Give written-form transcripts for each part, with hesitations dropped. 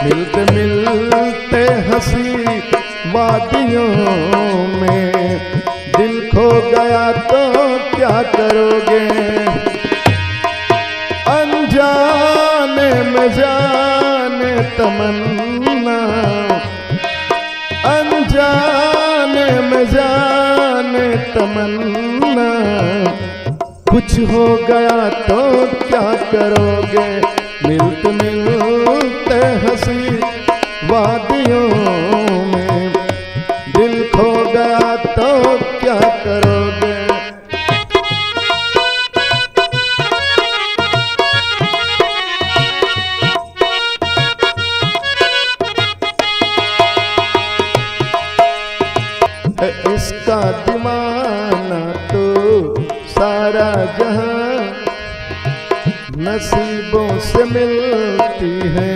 मिलते मिलते हंसी वादियों में दिल खो गया तो क्या करोगे। अनजाने में जाने तमन्ना, अनजाने में जाने तमन्ना, कुछ हो गया तो क्या करोगे। मिलते मिलते हंसी वादियों में दिल खो गया तो क्या करोगे। इसका दीवाना तो सारा जहां, नसीबों से मिलती है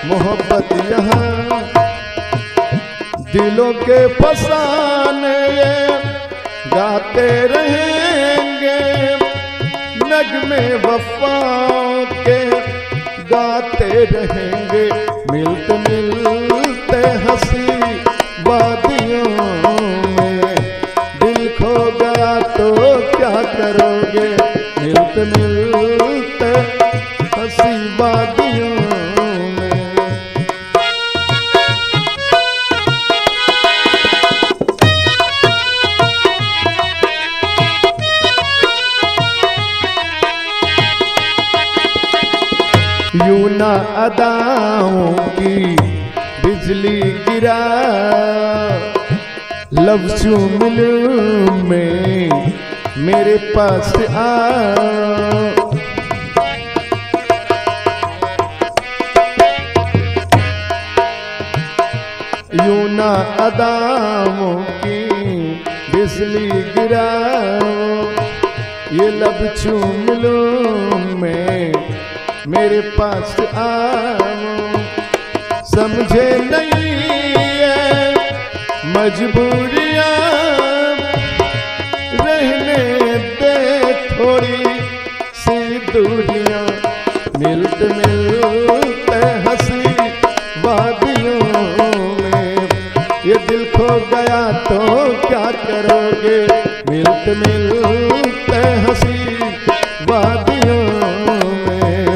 मोहब्बत यहाँ। दिलों के फसाने गाते रहेंगे, नगमे वफाओं के गाते रहेंगे। मिलते मिलते हंसी वादियों में दिल खो गया तो क्या करोगे। मिलते मिलते हंसी वादियों में। यूं ना अदाओं की बिजली गिरा, लफ्ज़ों मिलूं में मेरे पास आ। यूं ना अदाओं की बिजली गिराओ, ये लफ्ज़ों मिलूं में मेरे पास आओ। समझे नहीं है मजबूरियां, रहने दे थोड़ी सी दूरियां। मिलते मिलते हंसी वादियों में ये दिल खो गया तो क्या करोगे। मिलते मिलते हंसी वादियों में,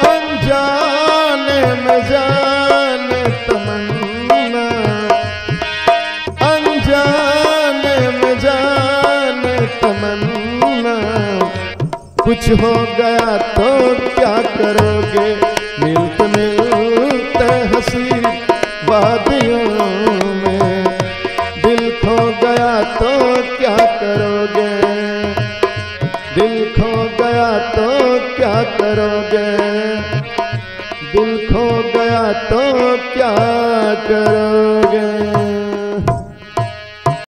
अनजाने में जाने तमन्ना, अनजाने में जाने तमन्ना, कुछ हो गया तो क्या करोगे। मिलते मिलते हंसी वादियों में दिल खो गया तो क्या करोगे। दिल खो गया तो क्या करोगे। दिल खो गया तो क्या करोगे।